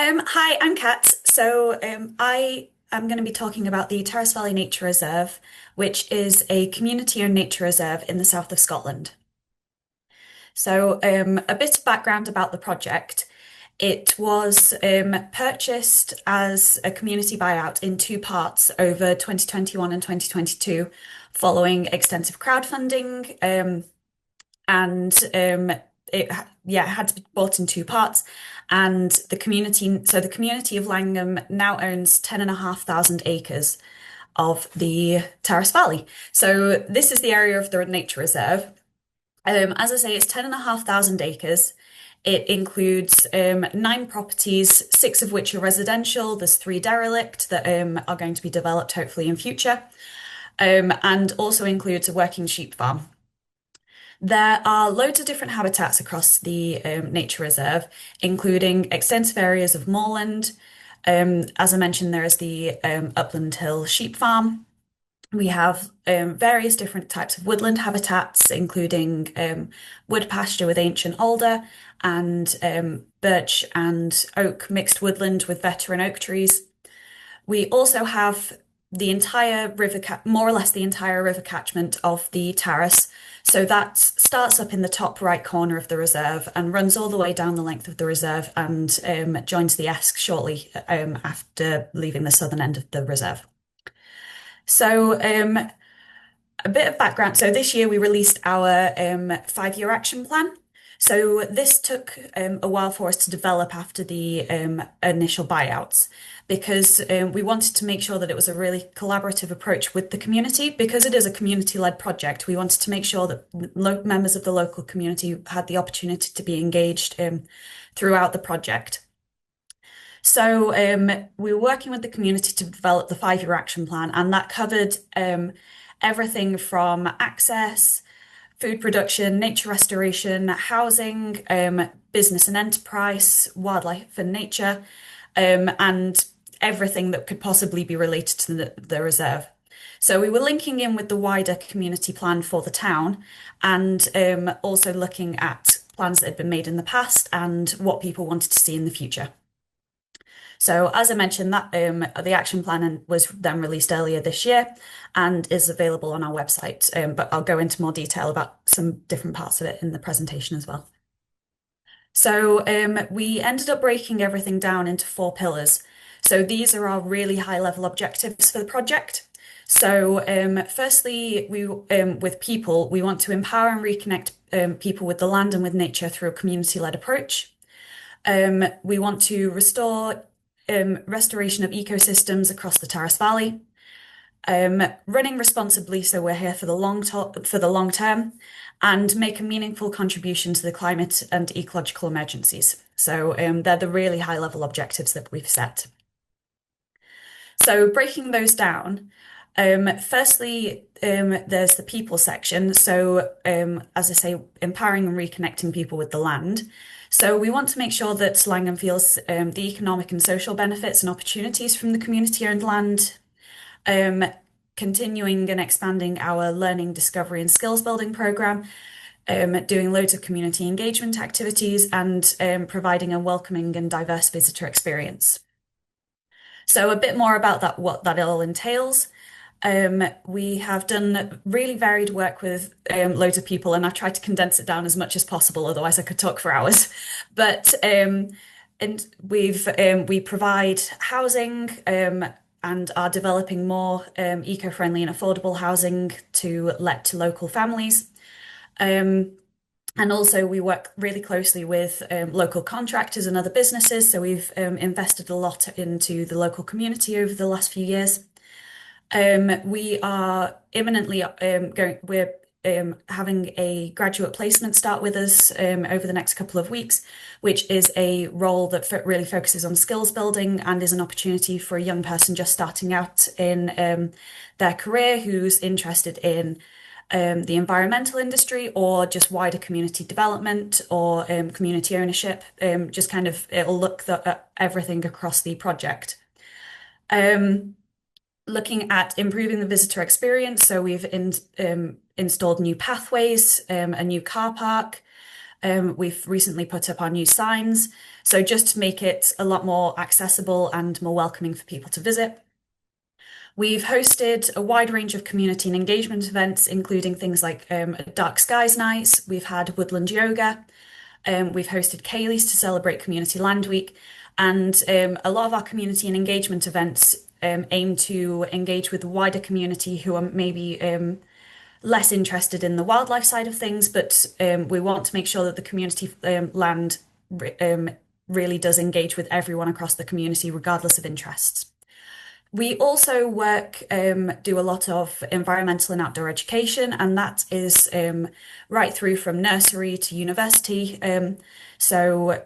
Hi, I'm Kat. I am going to be talking about the Tarras Valley Nature Reserve, which is a community-owned nature reserve in the south of Scotland. A bit of background about the project. It was purchased as a community buyout in two parts over 2021 and 2022, following extensive crowdfunding. It had to be bought in two parts. And the community of Langham now owns 10,500 acres of the Tarras Valley. So this is the area of the nature reserve. As I say, it's 10,500 acres. It includes nine properties, six of which are residential. There's three derelict that are going to be developed hopefully in future, and also includes a working sheep farm. There are loads of different habitats across the nature reserve, including extensive areas of moorland. As I mentioned, there is the upland hill sheep farm. We have various different types of woodland habitats, including wood pasture with ancient alder and birch and oak mixed woodland with veteran oak trees. We also have the entire more or less the entire river catchment of the Tarras. So that starts up in the top right corner of the reserve and runs all the way down the length of the reserve and joins the Esk shortly after leaving the southern end of the reserve. So a bit of background. So this year we released our 5-year action plan. So this took a while for us to develop after the initial buyouts because we wanted to make sure that it was a really collaborative approach with the community. Because it is a community-led project, we wanted to make sure that members of the local community had the opportunity to be engaged throughout the project. So we were working with the community to develop the 5-year action plan, and that covered everything from access, food production, nature restoration, housing, business and enterprise, wildlife and nature, and everything that could possibly be related to the reserve. So we were linking in with the wider community plan for the town and also looking at plans that had been made in the past and what people wanted to see in the future. So as I mentioned, that the action plan was then released earlier this year and is available on our website. But I'll go into more detail about some different parts of it in the presentation as well. So we ended up breaking everything down into 4 pillars. So these are our really high level objectives for the project. So firstly, with people, we want to empower and reconnect people with the land and with nature through a community-led approach. We want to restore restoration of ecosystems across the Tarras Valley, running responsibly, so we're here for the long term, and make a meaningful contribution to the climate and ecological emergencies. So they're the really high level objectives that we've set. So breaking those down, firstly, there's the people section. So as I say, empowering and reconnecting people with the land. So we want to make sure that Langham feels the economic and social benefits and opportunities from the community-owned land, continuing and expanding our learning, discovery and skills building programme, doing loads of community engagement activities and providing a welcoming and diverse visitor experience. So a bit more about that, what that all entails. We have done really varied work with loads of people, and I've tried to condense it down as much as possible, otherwise I could talk for hours. But and we provide housing and are developing more eco-friendly and affordable housing to let to local families. And also we work really closely with local contractors and other businesses. So we've invested a lot into the local community over the last few years. We are imminently we're having a graduate placement start with us over the next couple of weeks, which is a role that really focuses on skills building and is an opportunity for a young person just starting out in their career who's interested in the environmental industry or just wider community development or community ownership. Just kind of, it'll look at everything across the project. Looking at improving the visitor experience. So we've installed new pathways, a new car park. We've recently put up our new signs, so just to make it a lot more accessible and more welcoming for people to visit. We've hosted a wide range of community and engagement events, including things like Dark Skies Nights. We've had woodland yoga. We've hosted Kayleys to celebrate Community Land Week. And a lot of our community and engagement events aim to engage with the wider community who are maybe less interested in the wildlife side of things, but we want to make sure that the community land really does engage with everyone across the community, regardless of interests. We also do a lot of environmental and outdoor education, and that is right through from nursery to university. So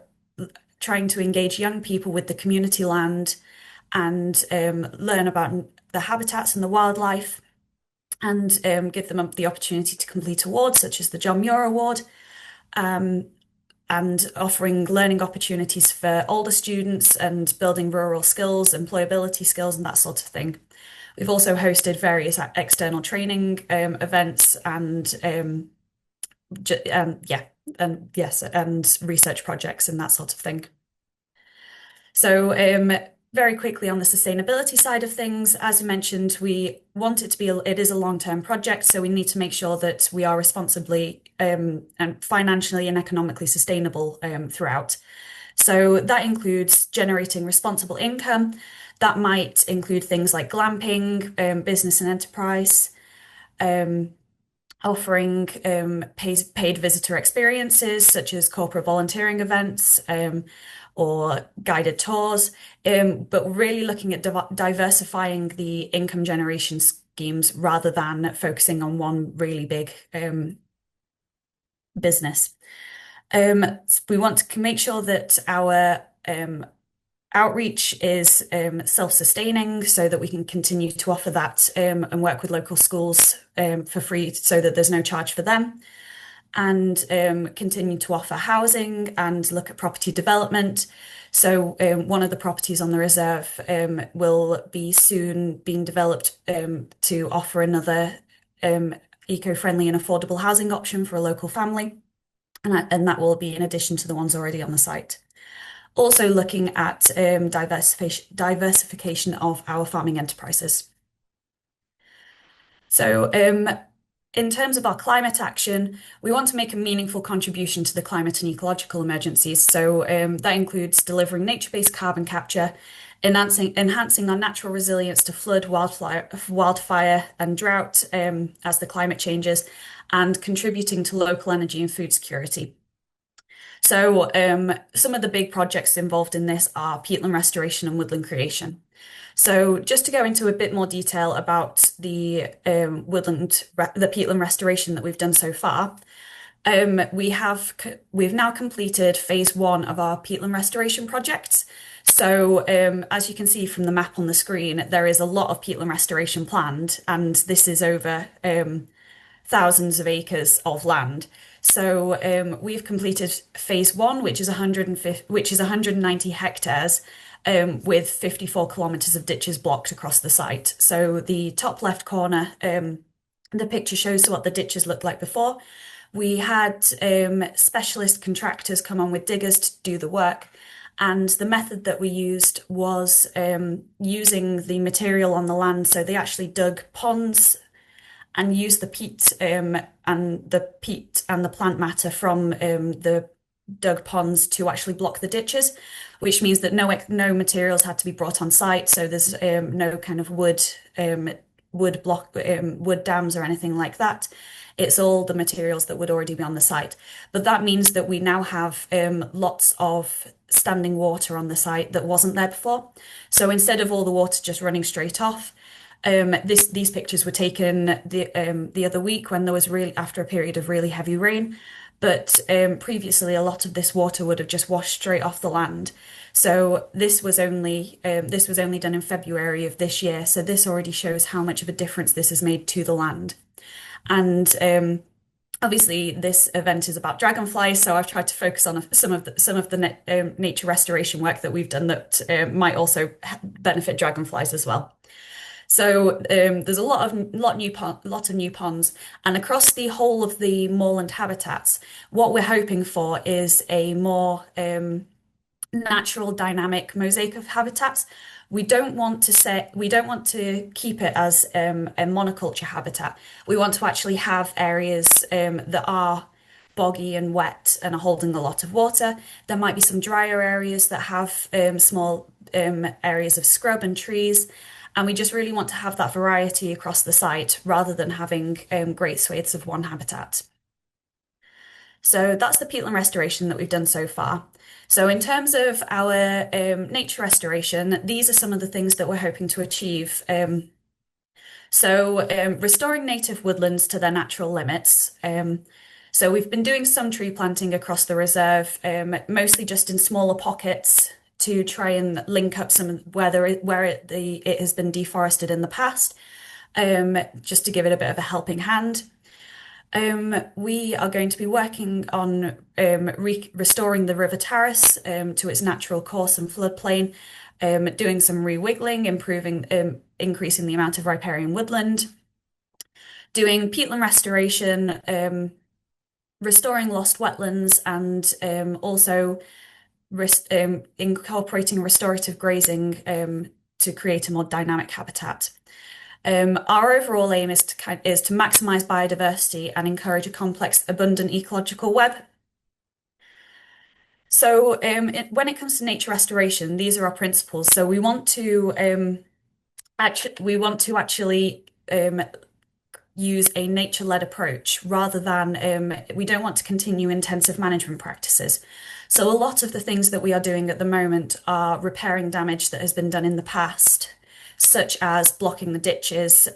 trying to engage young people with the community land and learn about the habitats and the wildlife, and give them the opportunity to complete awards such as the John Muir Award, and offering learning opportunities for older students and building rural skills, employability skills, and that sort of thing. We've also hosted various external training events and research projects and that sort of thing. So very quickly on the sustainability side of things, as you mentioned, we want it to be, it is a long-term project, so we need to make sure that we are responsibly and financially and economically sustainable throughout. So that includes generating responsible income. That might include things like glamping, business and enterprise, offering paid visitor experiences such as corporate volunteering events, or guided tours, but really looking at diversifying the income generation schemes rather than focusing on one really big business. We want to make sure that our outreach is self-sustaining so that we can continue to offer that and work with local schools for free so that there's no charge for them, and continue to offer housing and look at property development. So one of the properties on the reserve will be soon being developed to offer another eco-friendly and affordable housing option for a local family. And that will be in addition to the ones already on the site. Also looking at diversification of our farming enterprises. So in terms of our climate action, we want to make a meaningful contribution to the climate and ecological emergencies. So that includes delivering nature-based carbon capture, enhancing our natural resilience to flood, wildfire and drought as the climate changes, and contributing to local energy and food security. So some of the big projects involved in this are peatland restoration and woodland creation. So just to go into a bit more detail about the peatland restoration that we've done so far, we've now completed phase 1 of our peatland restoration project. So as you can see from the map on the screen, there is a lot of peatland restoration planned, and this is over thousands of acres of land. So we've completed phase 1, which is 190 hectares, with 54 kilometres of ditches blocked across the site. So the top left corner, the picture shows what the ditches looked like before. We had specialist contractors come on with diggers to do the work. And the method that we used was using the material on the land. So they actually dug ponds and used the peat and the plant matter from the dug ponds to actually block the ditches, which means that no materials had to be brought on site. So there's no kind of wood dams or anything like that. It's all the materials that would already be on the site. But that means that we now have lots of standing water on the site that wasn't there before. So instead of all the water just running straight off, these pictures were taken the other week when there was after a period of really heavy rain. But previously, a lot of this water would have just washed straight off the land. So this was only done in February of this year. So this already shows how much of a difference this has made to the land. And obviously, this event is about dragonflies, so I've tried to focus on some of the nature restoration work that we've done that might also benefit dragonflies as well. So there's a lot of new ponds, and across the whole of the moorland habitats, what we're hoping for is a more natural dynamic mosaic of habitats. We don't want to keep it as a monoculture habitat. We want to actually have areas that are boggy and wet and are holding a lot of water. There might be some drier areas that have small areas of scrub and trees. And we just really want to have that variety across the site rather than having great swathes of one habitat. So that's the peatland restoration that we've done so far. So in terms of our nature restoration, these are some of the things that we're hoping to achieve. Restoring native woodlands to their natural limits. So we've been doing some tree planting across the reserve, mostly just in smaller pockets to try and link up some it has been deforested in the past, just to give it a bit of a helping hand. We are going to be working on restoring the River Tarras to its natural course and floodplain, doing some rewiggling, increasing the amount of riparian woodland, doing peatland restoration, restoring lost wetlands, and also incorporating restorative grazing to create a more dynamic habitat. Our overall aim is to maximize biodiversity and encourage a complex, abundant ecological web. So, when it comes to nature restoration, these are our principles. So, we want to actually use a nature-led approach rather than we don't want to continue intensive management practices. So, a lot of the things that we are doing at the moment are repairing damage that has been done in the past, such as blocking the ditches,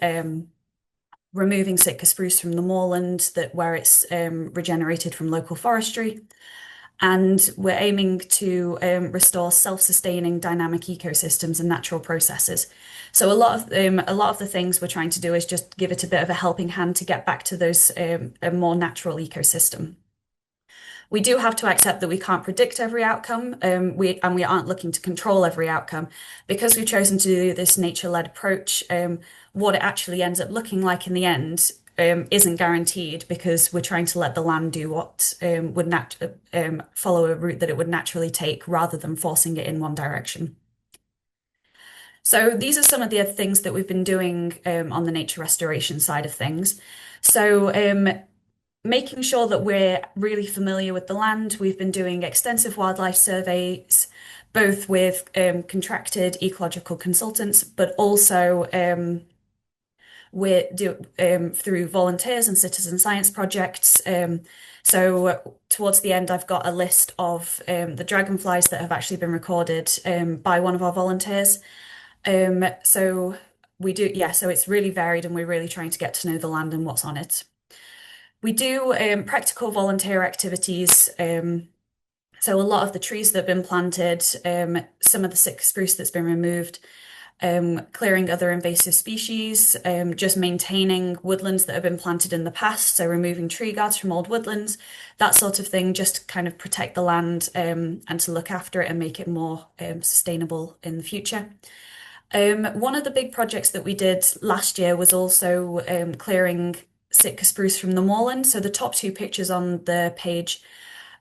removing Sitka spruce from the moorland where it's regenerated from local forestry. And we're aiming to restore self-sustaining dynamic ecosystems and natural processes. So a lot of the things we're trying to do is just give it a bit of a helping hand to get back to those a more natural ecosystem. We do have to accept that we can't predict every outcome, we aren't looking to control every outcome. Because we've chosen to do this nature-led approach, what it actually ends up looking like in the end isn't guaranteed because we're trying to let the land do what follow a route that it would naturally take rather than forcing it in one direction. So these are some of the other things that we've been doing on the nature restoration side of things. So making sure that we're really familiar with the land. We've been doing extensive wildlife surveys, both with contracted ecological consultants, but also through volunteers and citizen science projects. So towards the end, I've got a list of the dragonflies that have actually been recorded by one of our volunteers. So so it's really varied and we're really trying to get to know the land and what's on it. We do practical volunteer activities. So a lot of the trees that have been planted, some of the sick spruce that's been removed, clearing other invasive species, just maintaining woodlands that have been planted in the past, so removing tree guards from old woodlands, that sort of thing, just to kind of protect the land and to look after it and make it more sustainable in the future. One of the big projects that we did last year was also clearing Sitka spruce from the moorland. So the top two pictures on the page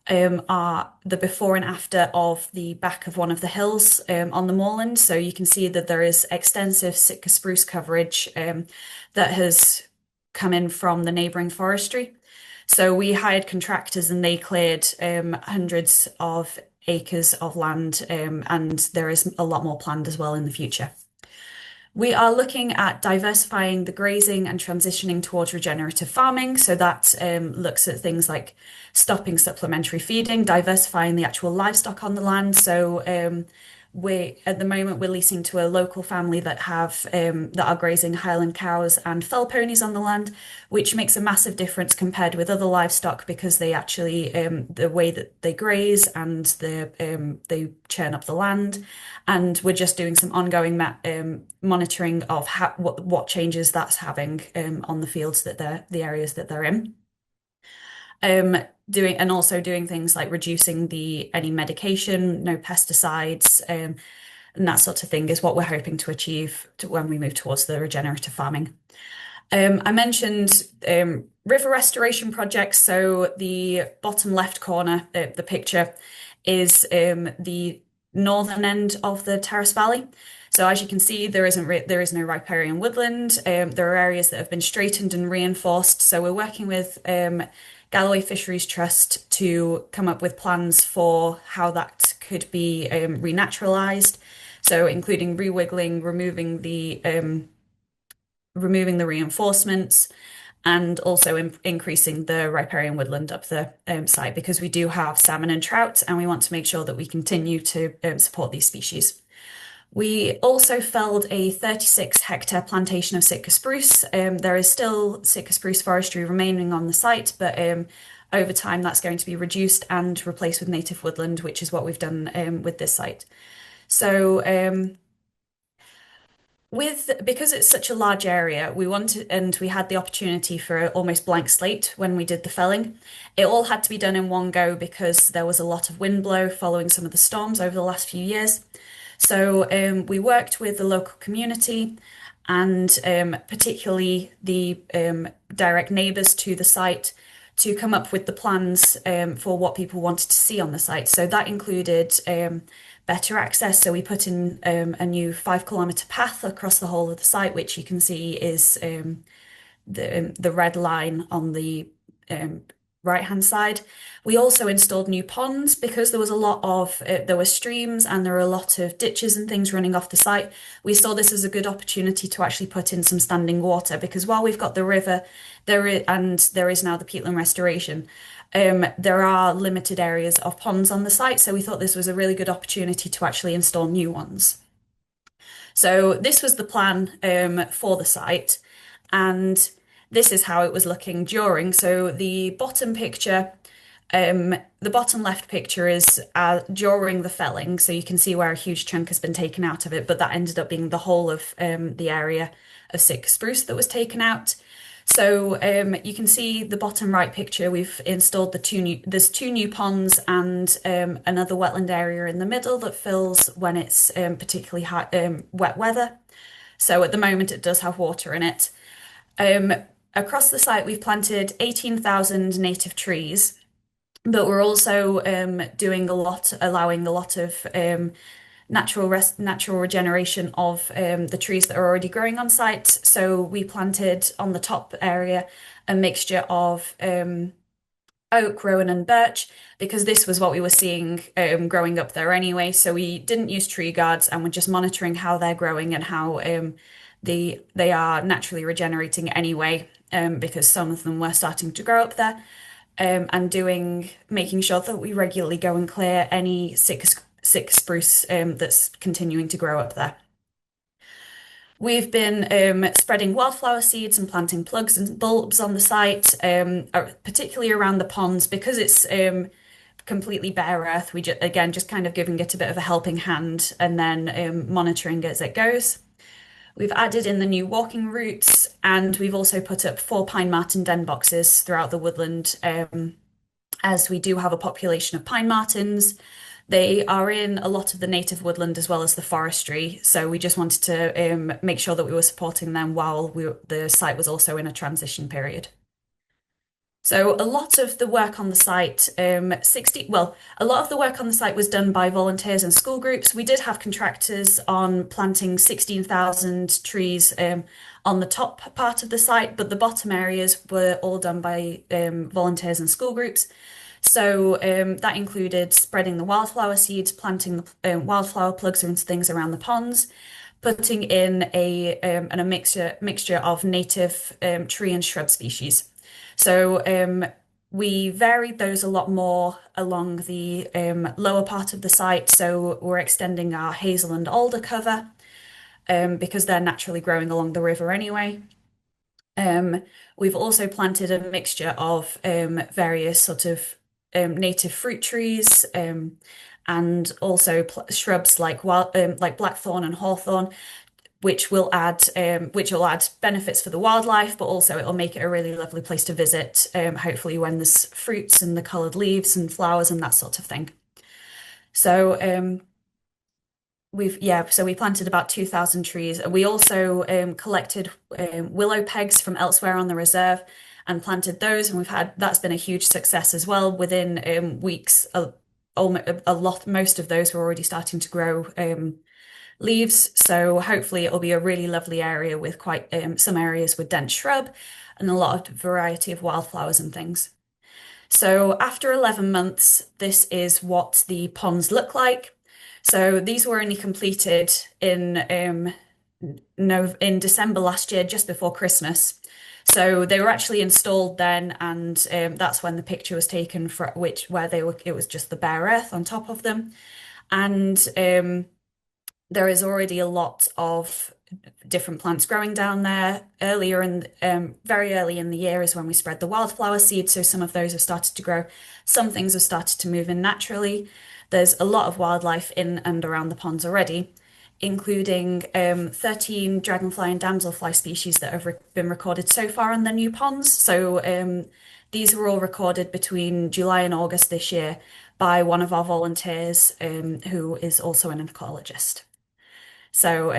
are the before and after of the back of one of the hills on the moorland. So you can see that there is extensive Sitka spruce coverage that has come in from the neighbouring forestry. So we hired contractors and they cleared hundreds of acres of land, and there is a lot more planned as well in the future. We are looking at diversifying the grazing and transitioning towards regenerative farming. So that looks at things like stopping supplementary feeding, diversifying the actual livestock on the land. So at the moment we're leasing to a local family that are grazing Highland cows and fell ponies on the land, which makes a massive difference compared with other livestock because they actually the way that they graze and they churn up the land. And we're just doing some ongoing monitoring of what changes that's having on the fields the areas that they're in. Also doing things like reducing any medication, no pesticides, and that sort of thing is what we're hoping to achieve when we move towards the regenerative farming. I mentioned river restoration projects. So the bottom left corner, the picture, is the northern end of the Tarras Valley. So as you can see, there is no riparian woodland. There are areas that have been straightened and reinforced. So we're working with Galloway Fisheries Trust to come up with plans for how that could be renaturalized. So including rewiggling, removing the reinforcements, and also increasing the riparian woodland up the site because we do have salmon and trout, and we want to make sure that we continue to support these species. We also felled a 36-hectare plantation of Sitka spruce. There is still Sitka spruce forestry remaining on the site, but over time that's going to be reduced and replaced with native woodland, which is what we've done with this site. So because it's such a large area, we wanted and we had the opportunity for an almost blank slate when we did the felling. It all had to be done in one go because there was a lot of wind blow following some of the storms over the last few years. So we worked with the local community and particularly the direct neighbours to the site to come up with the plans for what people wanted to see on the site. So that included better access. So we put in a new 5 kilometre path across the whole of the site, which you can see is the red line on the right-hand side. We also installed new ponds because there was a lot of there were streams and there were a lot of ditches and things running off the site. We saw this as a good opportunity to actually put in some standing water because while we've got the river and there is now the peatland restoration, there are limited areas of ponds on the site, so we thought this was a really good opportunity to actually install new ones. So this was the plan for the site, and this is how it was looking during. So the bottom left picture is during the felling, so you can see where a huge chunk has been taken out of it, but that ended up being the whole of the area of Sitka spruce that was taken out. So you can see the bottom right picture, we've installed there's two new ponds and another wetland area in the middle that fills when it's particularly hot, wet weather. So at the moment it does have water in it. Across the site we've planted 18,000 native trees, but we're also allowing a lot of natural regeneration of the trees that are already growing on site. So we planted on the top area a mixture of oak, rowan, and birch because this was what we were seeing growing up there anyway. So we didn't use tree guards and we're just monitoring how they're growing and how they are naturally regenerating anyway because some of them were starting to grow up there. And making sure that we regularly go and clear any sick spruce that's continuing to grow up there. We've been spreading wildflower seeds and planting plugs and bulbs on the site, particularly around the ponds because it's completely bare earth. Again, just kind of giving it a bit of a helping hand and then monitoring as it goes. We've added in the new walking routes and we've also put up 4 pine marten den boxes throughout the woodland as we do have a population of pine martens. They are in a lot of the native woodland as well as the forestry, so we just wanted to make sure that we were supporting them while the site was also in a transition period. So a lot of the work on the site, a lot of the work on the site was done by volunteers and school groups. We did have contractors on planting 16,000 trees on the top part of the site, but the bottom areas were all done by volunteers and school groups. So that included spreading the wildflower seeds, planting the wildflower plugs into things around the ponds, putting in a mixture of native tree and shrub species. So we varied those a lot more along the lower part of the site. So we're extending our hazel and alder cover because they're naturally growing along the river anyway. We've also planted a mixture of various sort of native fruit trees and also shrubs like blackthorn and hawthorn, which will add benefits for the wildlife, but also it'll make it a really lovely place to visit, hopefully when there's fruits and the coloured leaves and flowers and that sort of thing. So so we planted about 2,000 trees. We also collected willow pegs from elsewhere on the reserve and planted those, and that's been a huge success as well. Within weeks, a lot, most of those were already starting to grow leaves. So hopefully it'll be a really lovely area with quite some areas with dense shrub and a lot of variety of wildflowers and things. So after 11 months, this is what the ponds look like. So these were only completed in no in December last year, just before Christmas. So they were actually installed then, and that's when the picture was taken for which where they were. It was just the bare earth on top of them, and there is already a lot of different plants growing down there. Very early in the year is when we spread the wildflower seed, so some of those have started to grow. Some things have started to move in naturally. There's a lot of wildlife in and around the ponds already, including 13 dragonfly and damselfly species that have been recorded so far in the new ponds. So these were all recorded between July and August this year by one of our volunteers, who is also an ecologist. So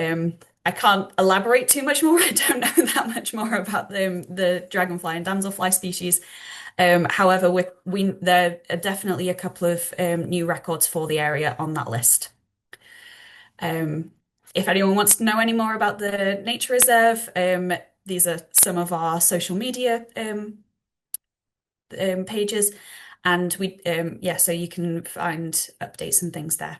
I can't elaborate too much more. I don't know that much more about the dragonfly and damselfly species. However, there are definitely a couple of new records for the area on that list. Um, if anyone wants to know any more about the nature reserve, these are some of our social media pages, and so you can find updates and things there.